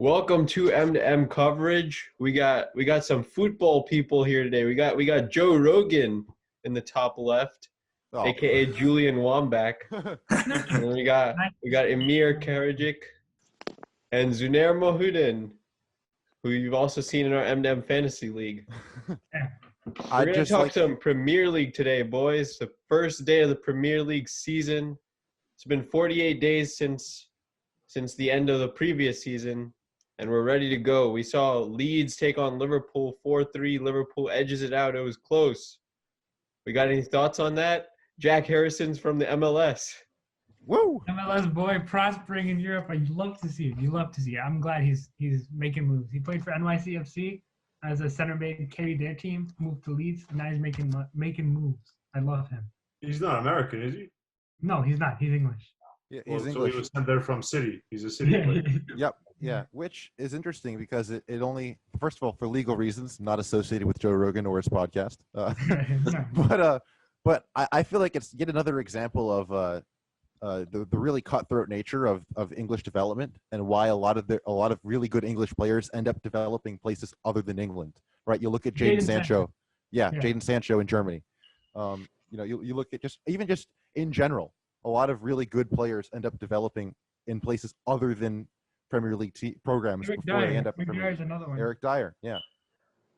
Welcome to M2M coverage. We got some football people here today. We got Joe Rogan in the top left, aka Julian Wambach. And we got Emir Karadzic and Zunair Mohudin, who you've also seen in our M2M fantasy league. We're gonna talk some Premier League today, boys. The first day of the Premier League season. It's been 48 days since the end of the previous season. And we're ready to go. We saw Leeds take on Liverpool 4-3. Liverpool edges it out. It was close. We got any thoughts on that? Jack Harrison's from the MLS. Woo! MLS boy prospering in Europe. I love to see it. You love to see it. I'm glad he's making moves. He played for NYCFC as a center mid, carried their team, moved to Leeds, and now he's making moves. I love him. He's not American, is he? No, he's not. He's English. Yeah, he's English. So he was sent there from City. He's a City player. Yep. Yeah, which is interesting because it only, first of all, for legal reasons, not associated with Joe Rogan or his podcast. But I feel like it's yet another example of the really cutthroat nature of English development and why a lot of really good English players end up developing places other than England. Right? You look at Jadon Sancho. Yeah, Jadon Sancho in Germany. You look at just in general, a lot of really good players end up developing in places other than Premier League programs before they end up. Another one. Eric Dyer, yeah.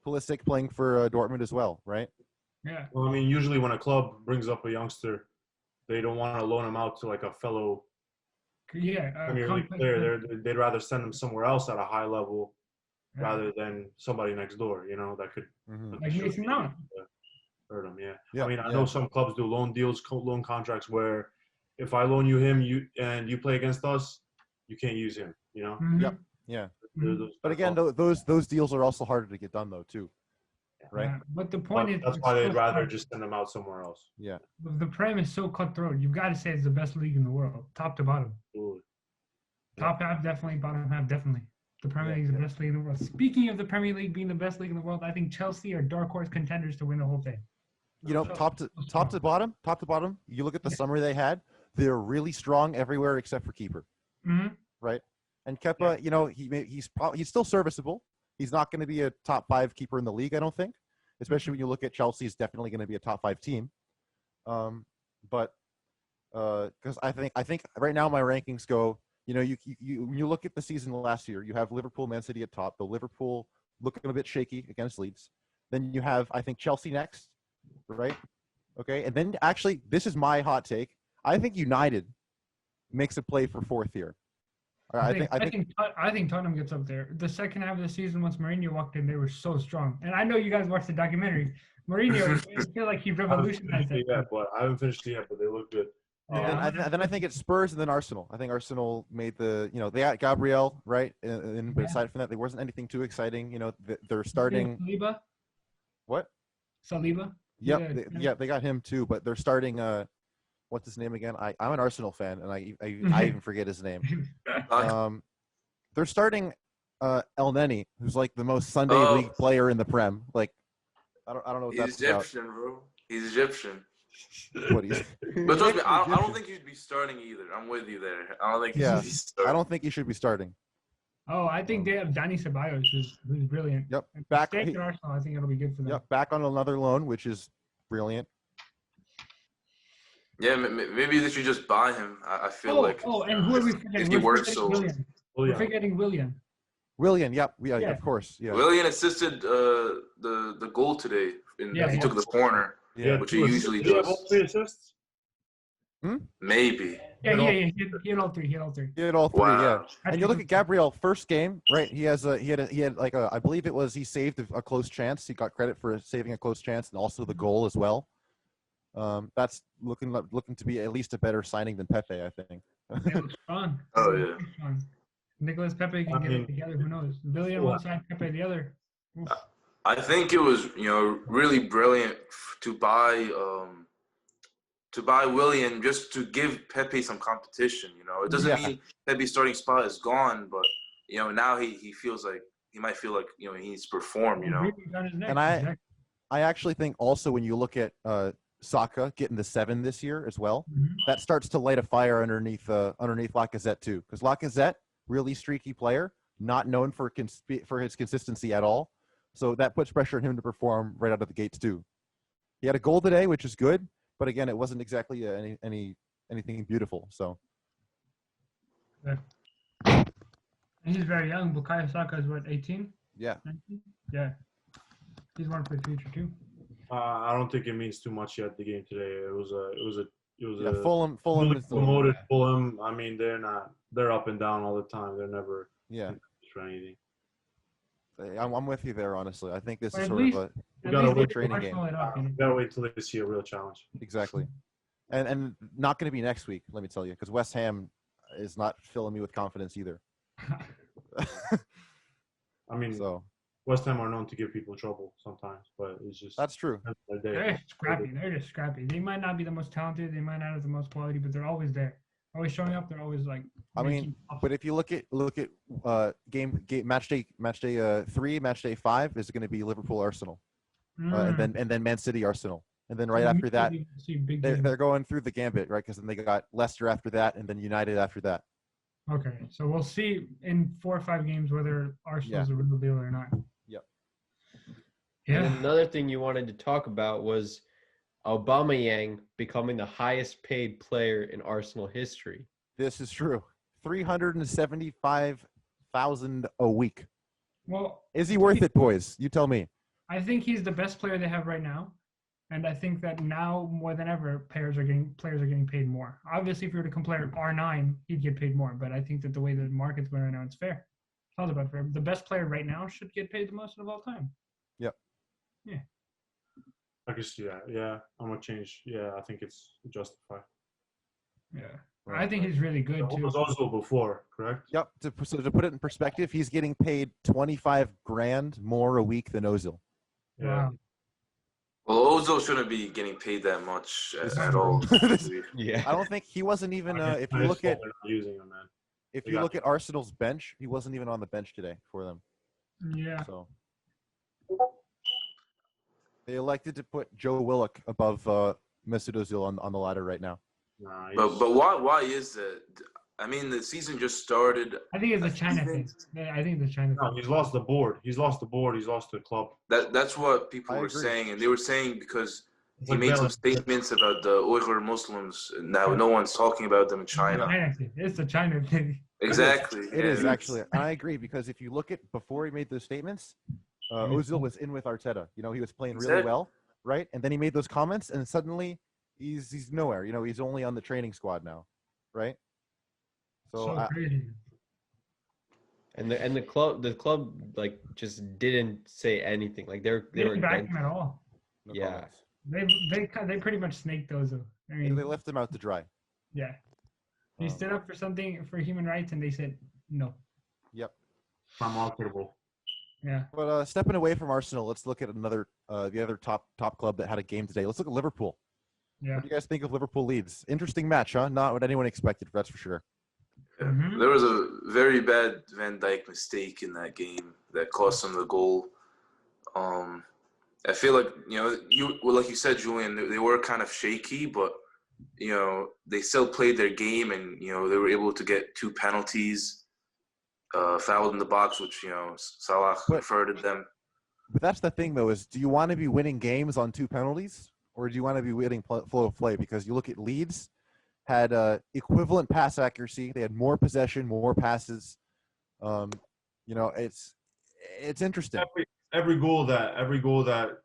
Pulisic playing for Dortmund as well, right? Yeah. Well, I mean, usually when a club brings up a youngster, they don't want to loan him out to like a fellow Premier League player. They'd rather send him somewhere else at a high level rather than somebody next door. You know that could like Mason Mount. Hurt him. Yeah. I mean, I know some clubs do loan deals, loan contracts where if I loan you him, you play against us, you can't use him. You know. Mm-hmm. Yep. Yeah. But again, those deals are also harder to get done though too, right? But the point is, that's why they'd rather just send them out somewhere else. Yeah. The Prem is so cutthroat. You've got to say it's the best league in the world, top to bottom. Absolutely. Top half definitely, bottom half definitely. The Premier League is the best league in the world. Speaking of the Premier League being the best league in the world, I think Chelsea are dark horse contenders to win the whole thing. You know, top to bottom. You look at the summer they had; they're really strong everywhere except for keeper. Mm-hmm. Right? And Kepa, he's still serviceable. He's not going to be a top 5 keeper in the league, I don't think. Especially when you look at Chelsea's definitely going to be a top 5 team. But because I think right now my rankings go. When you look at the season last year, you have Liverpool, Man City at top. The Liverpool looking a bit shaky against Leeds. Then you have I think Chelsea next, right? Okay, and then actually this is my hot take. I think United makes a play for 4th here. I think Tottenham gets up there. The second half of the season, once Mourinho walked in, they were so strong. And I know you guys watched the documentary. Mourinho, I feel like he revolutionized it. I haven't finished it yet, but they look good. Then I think it's Spurs and then Arsenal. I think Arsenal made they got Gabriel, right? But aside from that, there wasn't anything too exciting. They're starting. Saliba? What? Saliba? Yep, they got him too, but they're starting what's his name again? I'm an Arsenal fan, and I even forget his name. They're starting El Neni, who's like the most Sunday league player in the Prem. Like, I don't know what that's about. He's Egyptian, bro. He's Egyptian. What he's? But trust me, I don't think he should be starting either. I'm with you there. I don't think he should be starting. I don't think he should be starting. Oh, I think they have Danny Ceballos, who's brilliant. Yep. Back at Arsenal, I think it'll be good for them. Yep. Back on another loan, which is brilliant. Yeah, maybe they should just buy him. I feel like. Oh, and who are we forgetting? He works so. We're forgetting William. William, yep. Yeah, of course. Yeah. William assisted the goal today. He took the corner, which he usually does. All 3 assists? Maybe. Yeah. He had all three. He had all 3. Wow. Yeah. And you look at Gabriel, first game, right? He had I believe it was he saved a close chance. He got credit for saving a close chance and also the goal as well. That's looking to be at least a better signing than Pepe, I think. It was fun. Oh yeah. Nicolas Pepe can get it together. Who knows? William one side, Pepe the other. I think it was really brilliant to buy William just to give Pepe some competition. It doesn't mean Pepe's starting spot is gone, but now he feels like he might feel like he needs to perform. And I actually think also when you look at Saka getting the 7 this year as well, that starts to light a fire underneath Lacazette too, because Lacazette, really streaky player, not known for his consistency at all. So that puts pressure on him to perform right out of the gates too. He had a goal today, which is good, but again, it wasn't exactly anything beautiful. So. Yeah. And he's very young. Bukayo Saka is what, 18? Yeah. 19? Yeah. He's one for the future too. I don't think it means too much yet. The game today, it was a Fulham is promoted Fulham. I mean, they're up and down all the time. They're never for anything. I'm with you there, honestly. I think this is At sort least- of We gotta wait. training game. Gotta wait till they see a real challenge. Exactly. And not going to be next week, let me tell you, because West Ham is not filling me with confidence either. I mean, So West Ham are known to give people trouble sometimes, but it's just that's true. They're scrappy. They're just scrappy. They might not be the most talented. They might not have the most quality, but they're always there. Always showing up. They're always like. I mean, but if you look at game match day 3, match day 5 is going to be Liverpool Arsenal, and then Man City Arsenal, and then right after that they're going through the gambit, right? Because then they got Leicester after that, and then United after that. Okay, so we'll see in 4 or 5 games whether Arsenal's a real deal or not. Yep. Yeah. And another thing you wanted to talk about was Aubameyang becoming the highest paid player in Arsenal history. This is true. 375,000 a week. Well, Is he worth it, boys? You tell me. I think he's the best player they have right now, and I think that now more than ever, players are getting paid more. Obviously, if you were to compare R9, he'd get paid more, but I think that the way the market's going right now, it's fair. Sounds about fair. The best player right now should get paid the most of all time. Yep. Yeah. I can see that. Yeah, I'm gonna change. Yeah, I think it's justified. Yeah. I think he's really good It too. was also before, correct? Yep. So to put it in perspective, he's getting paid 25 grand more a week than Ozil. Yeah. Wow. Well, Ozil shouldn't be getting paid that much at all. Yeah. I don't think he wasn't even. If you It's look at they're not using him, man. if They you got- look at Arsenal's bench, he wasn't even on the bench today for them. Yeah. So they elected to put Joe Willock above Mesut Ozil on the ladder right now. Nah, But why is that? I mean, the season just started. I think it's a China thing. Yeah, I think it's a China no, thing. he's lost the board. He's lost the board. He's lost the club. That's what people I were agree. saying, and they were saying because It's he like made some Bale. statements about the Uyghur Muslims. Now no one's talking about them in China. China thing. It's a China thing. Exactly. It is actually. And I agree because if you look at before he made those statements, Ozil was in with Arteta. You know, he was playing really Exactly. well, right? And then he made those comments, and suddenly he's nowhere. You know, he's only on the training squad now, right? So Crazy. And the club like just didn't say anything. Like they were They didn't back against- him at all. no Yeah. comments. They pretty much snaked Ozil. I mean, They left him out to dry. yeah. He Um, stood up for something for human rights, and they said no. Yep. Not marketable. Yeah. But stepping away from Arsenal, let's look at the other top club that had a game today. Let's look at Liverpool. Yeah. What do you guys think of Liverpool Leeds? Interesting match, huh? Not what anyone expected, that's for sure. Yeah. Mhm. There was a very bad Van Dijk mistake in that game that cost them the goal. I feel like like you said, Julian, they were kind of shaky, but they still played their game, and they were able to get 2 penalties, fouled in the box, which Salah referred to them. But that's the thing, though, is do you want to be winning games on 2 penalties, or do you want to be winning flow of play? Because you look at Leeds, had equivalent pass accuracy. They had more possession, more passes. It's interesting. Every goal that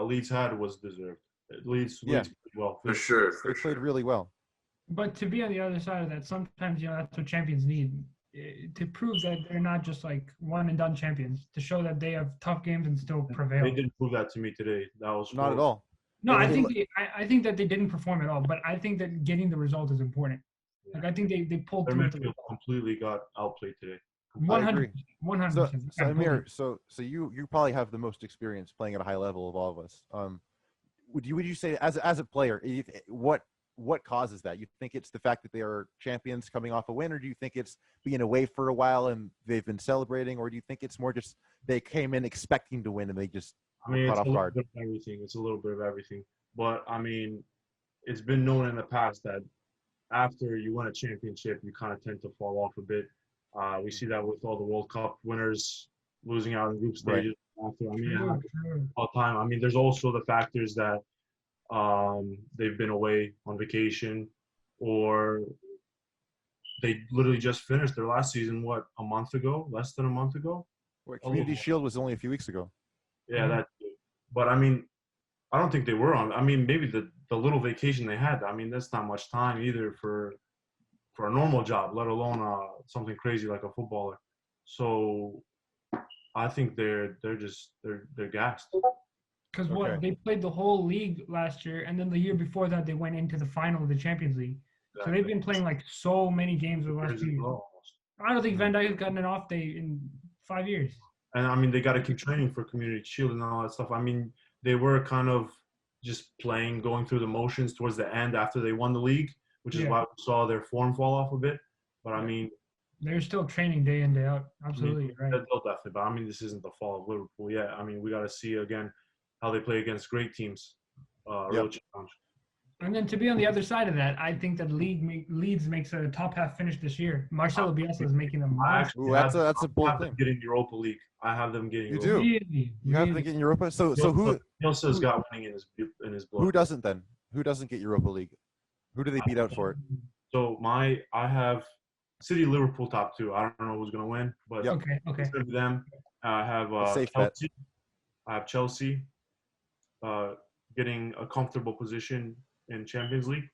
Leeds had was deserved. Leeds played well. For sure. They played really well. But to be on the other side of that, sometimes that's what champions need to prove that they're not just like one and done champions. To show that they have tough games and still prevail. They didn't prove that to me today. That was Not at all. No, They I didn't think I think that they didn't perform at all. But I think that getting the result is important. Like I think they pulled Their through. midfield completely got outplayed today. 100%. So 100%. Amir, so you probably have the most experience playing at a high level of all of us. Would you say as a player, what causes that? You think it's the fact that they are champions coming off a win, or do you think it's being away for a while and they've been celebrating, or do you think it's more just they came in expecting to win and they just I mean, caught it's off a little guard? bit of everything. It's a little bit of everything. But I mean, it's been known in the past that after you win a championship, you kind of tend to fall off a bit. We see that with all the World Cup winners losing out in group stages. Right. After, I mean, all the time. I mean, there's also the factors that they've been away on vacation, or they literally just finished their last season. What, a month ago? Less than a month ago? Wait, Community Shield was only a few weeks ago. Yeah, that. But I mean, I don't think they were on. I mean, maybe the little vacation they had. I mean, that's not much time either for a normal job, let alone something crazy like a footballer. So I think they're gassed. Because what, they played the whole league last year, and then the year before that they went into the final of the Champions League. Exactly. So they've been playing like so many games over the last 2 years. I don't think Van Dijk has gotten an off day in 5 years. And I mean, they got to keep training for Community Shield and all that stuff. I mean, they were kind of just playing, going through the motions towards the end after they won the league, which is why we saw their form fall off a bit. But I mean, they're still training day in, day out. Absolutely, I mean, right. They'll definitely. But I mean, this isn't the fall of Liverpool yet. I mean, we got to see again how they play against great teams. Real challenge. And then to be on the other side of that, I think that Leeds makes a top half finish this year. Marcelo Bielsa is making them. That's a bold thing. Getting Europa League. I have them getting. You do. Really? You have them getting Europa. So who? Bielsa's got winning in his blood. Who doesn't then? Who doesn't get Europa League? Who do they beat out for it? So I have City, Liverpool top two. I don't know who's gonna win, but okay. It's gonna be them. I have safe Chelsea. I have Chelsea getting a comfortable position in Champions League.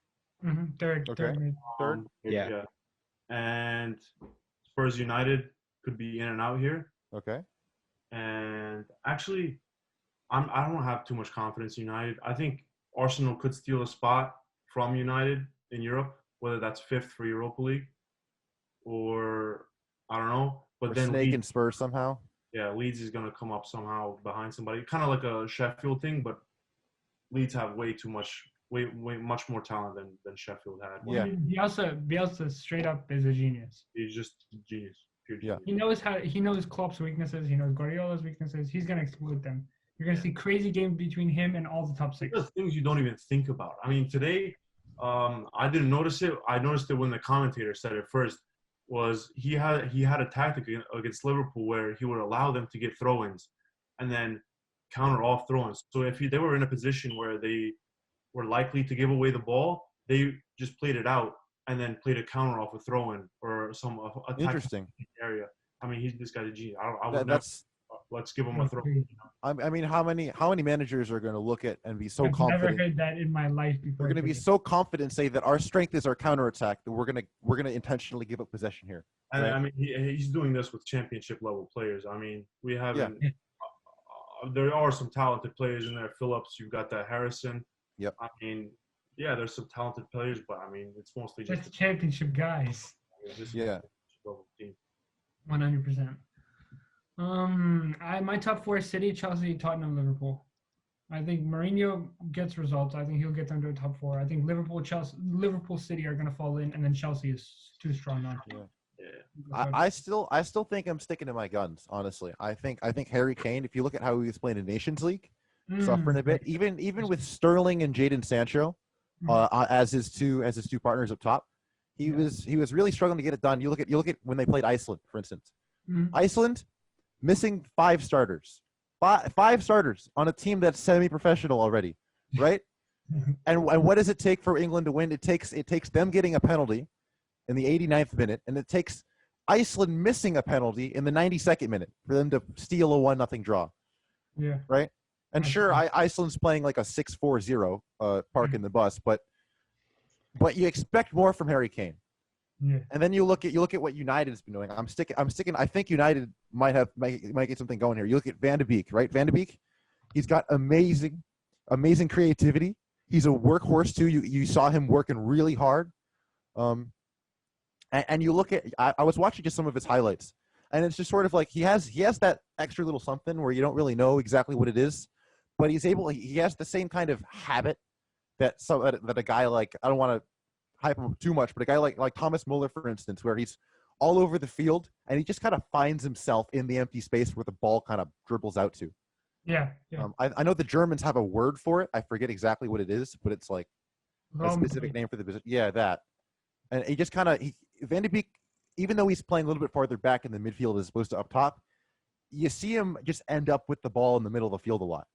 Mm-hmm. Third. Third. Yeah. And Spurs United could be in and out here. Okay. And actually, I don't have too much confidence in United. I think Arsenal could steal a spot from United in Europe, whether that's fifth for Europa League or I don't know. But or then Snake Leeds, and Spurs somehow. Yeah, Leeds is going to come up somehow behind somebody. Kind of like a Sheffield thing, but Leeds have way much more talent than Sheffield had. Yeah. Bielsa straight up is a genius. He's just a genius. Yeah. He knows Klopp's weaknesses. He knows Guardiola's weaknesses. He's gonna exploit them. You're gonna see crazy games between him and all the top six. There's things you don't even think about. I mean, today, I didn't notice it. I noticed it when the commentator said it first. Was he had a tactic against Liverpool where he would allow them to get throw-ins, and then counter off throw-ins. So if they were in a position where they were likely to give away the ball, they just played it out and then played a counter off a throw-in or a Interesting area. I mean, this guy's a genius. Let's give him a throw. I mean, how many managers are going to look at and be so confident? I've never heard that in my life before. We're going to be so confident, say that our strength is our counterattack, that we're going to intentionally give up possession here. Right? And I mean, he's doing this with championship level players. I mean, we haven't. Yeah. There are some talented players in there. Phillips, you've got that Harrison. Yep. I mean, yeah, there's some talented players, but I mean, it's mostly just championship guys. Yeah. 100%. My top four: City, Chelsea, Tottenham, Liverpool. I think Mourinho gets results. I think he'll get them to a top four. I think Liverpool, City are going to fall in, and then Chelsea is too strong not to. Yeah. I still think I'm sticking to my guns. Honestly, I think Harry Kane. If you look at how he was playing in Nations League, suffering a bit, even with Sterling and Jadon Sancho, as his two partners up top, he was really struggling to get it done. You look at when they played Iceland, for instance. Iceland missing five starters on a team that's semi-professional already, right? And what does it take for England to win? It takes them getting a penalty in the 89th minute, and it takes Iceland missing a penalty in the 92nd minute for them to steal a 1-0 draw. Yeah. Right? And sure, Iceland's playing like a 6-4-0 park in the bus, but you expect more from Harry Kane. Yeah. And then you look at what United's been doing. I'm sticking. I think United might get something going here. You look at Van de Beek, right? Van de Beek, he's got amazing creativity. He's a workhorse too. You saw him working really hard. And you look at, I was watching just some of his highlights, and it's just sort of like he has that extra little something where you don't really know exactly what it is, but he has the same kind of habit that a guy like, I don't want to hype him up too much, but a guy like Thomas Muller, for instance, where he's all over the field and he just kind of finds himself in the empty space where the ball kind of dribbles out to. Yeah. I know the Germans have a word for it. I forget exactly what it is, but it's like a specific name for the position. Yeah, that. And he just kind of Van de Beek, even though he's playing a little bit farther back in the midfield as opposed to up top, you see him just end up with the ball in the middle of the field a lot.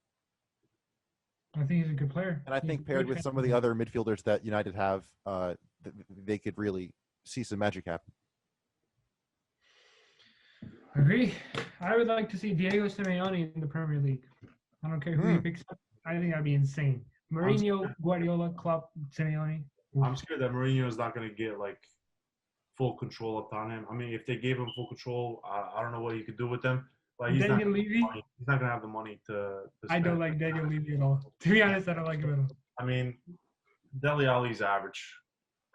I think he's a good player. And I think paired with some of the other midfielders that United have, they could really see some magic happen. Agree. I would like to see Diego Simeone in the Premier League. I don't care who he picks up. I think that'd be insane. Mourinho, Guardiola, Klopp, Simeone. I'm scared that Mourinho is not going to get like full control upon him. I mean, if they gave him full control, I don't know what he could do with them. But he's not going to have the money to spend. I don't like Daniel Levy at all. To be honest, I don't like him at all. I mean, Dele Alli's average.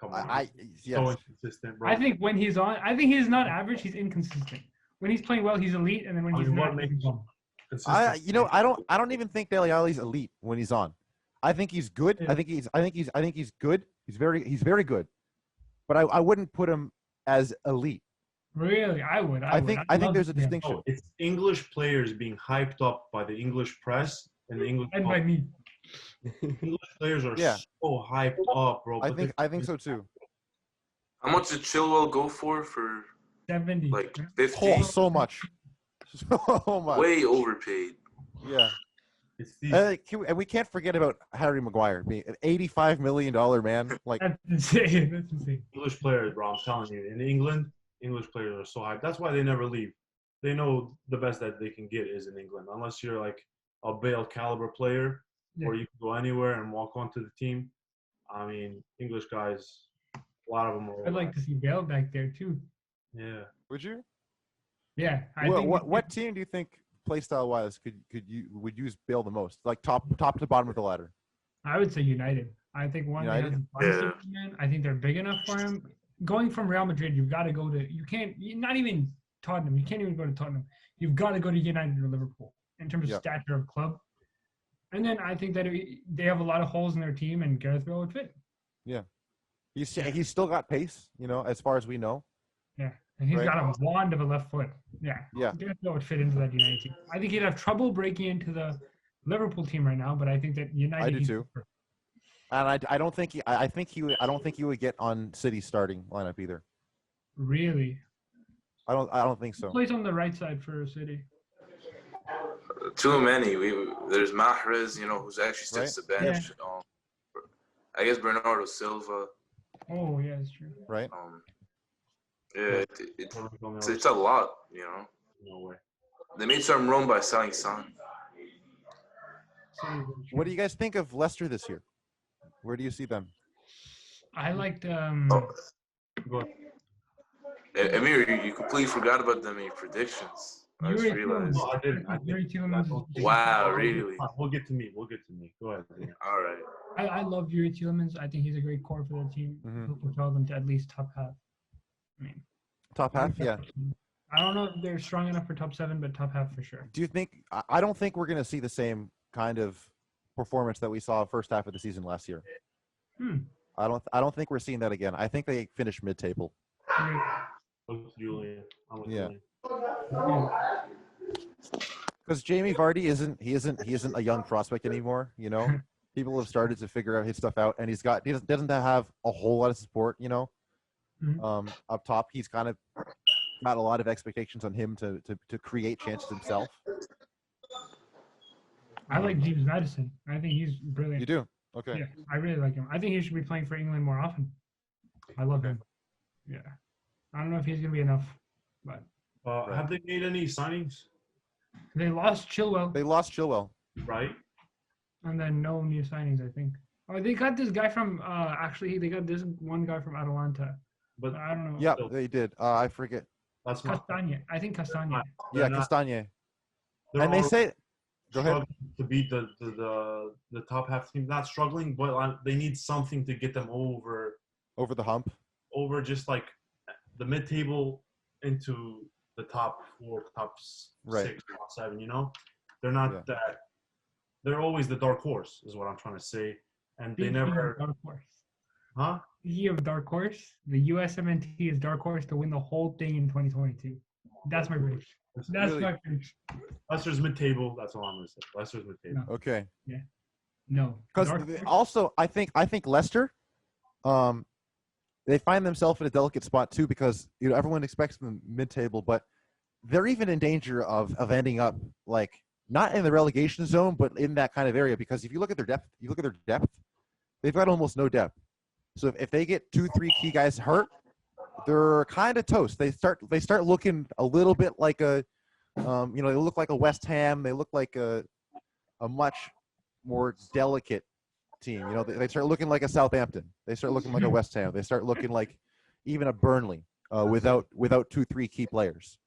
Come on. So inconsistent, bro. I think when he's on, I think he's not average. He's inconsistent. When he's playing well, he's elite, and then when he's not, he's bum. I don't even think Dele Alli's elite when he's on. I think he's good. Yeah. I think he's good. He's very good. But I wouldn't put him as elite. Really, I would. I think there's a distinction. No, it's English players being hyped up by the English press and the English. And by me. English players are so hyped up, bro. I think so too. How much did Chilwell go for 70? Like 50? Oh, so much. So much. Way overpaid. Yeah. And we can't forget about Harry Maguire being an $85 million man. Like that's insane. That's insane. English players, bro. I'm telling you, in England, English players are so hyped. That's why they never leave. They know the best that they can get is in England. Unless you're like a Bale caliber player, where you can go anywhere and walk onto the team. I mean, English guys, a lot of them are. I'd like to see Bale back there too. Yeah. Would you? Yeah. What team do you think, playstyle wise, would use Bale the most? Like top to bottom of the ladder. I would say United. I think I think they're big enough for him. Going from Real Madrid, you've got to go to. Not even Tottenham. You can't even go to Tottenham. You've got to go to United or Liverpool in terms of stature of club. And then I think that they have a lot of holes in their team, and Gareth Bale would fit. Yeah, he's still got pace, as far as we know. Yeah, and he's got a wand of a left foot. Yeah. Gareth Bale would fit into that United team. I think he'd have trouble breaking into the Liverpool team right now, but I think that United. I do too. And I don't think he would get on City's starting lineup either. Really? I don't think so. He plays on the right side for City. Too many. There's Mahrez, who's actually sits the bench. Yeah. I guess Bernardo Silva. Oh yeah, that's true. Right. It's a lot, No way. They made some room by selling Son. What do you guys think of Leicester this year? Where do you see them? I liked. Go ahead. Amir, you completely forgot about them in your predictions. I just realized. No, I didn't. Wow, really? We'll get to me. Go ahead. All right. I love Yuri Tielemans. I think he's a great core for the team. Who can propel them to at least top half. Top half, yeah. I don't know if they're strong enough for top 7, but top half for sure. Do you think? I don't think we're going to see the same kind of performance that we saw first half of the season last year. I don't think we're seeing that again. I think they finished mid-table. Julian. Yeah. Because Jamie Vardy isn't a young prospect anymore. People have started to figure out his stuff out, and he doesn't have a whole lot of support. Up top, he's kind of got a lot of expectations on him to create chances himself. I like James Madison. I think he's brilliant. You do? Okay. Yeah, I really like him. I think he should be playing for England more often. I love him. Yeah. I don't know if he's going to be enough, but. Have they made any signings? They lost Chilwell. Right. And then no new signings, I think. Oh, they got this guy from, they got this one guy from Atalanta. But I don't know. Yeah, they did. I forget. That's Castagne. I think Castagne. Yeah, Castagne. And they say, go ahead. To beat the top half team, not struggling, but they need something to get them over the hump, over just like the mid-table into the top 4, top 6, top 7. They're not that. They're always the dark horse, is what I'm trying to say, and they never. Dark horse. Huh? Speaking of dark horse, the USMNT is dark horse to win the whole thing in 2022. That's my prediction. That's my prediction. Leicester's mid-table. That's all I'm going to say. Leicester's mid-table. No. Okay. Yeah. No. Because also, I think Leicester, they find themselves in a delicate spot too, because everyone expects them mid-table, but they're even in danger of ending up like not in the relegation zone, but in that kind of area. Because if you look at their depth, they've got almost no depth. So if they get 2-3 key guys hurt, they're kind of toast. They start looking a little bit like they look like a West Ham. They look like a much more delicate team. They start looking like a Southampton. They start looking like a West Ham. They start looking like even a Burnley without 2-3 key players.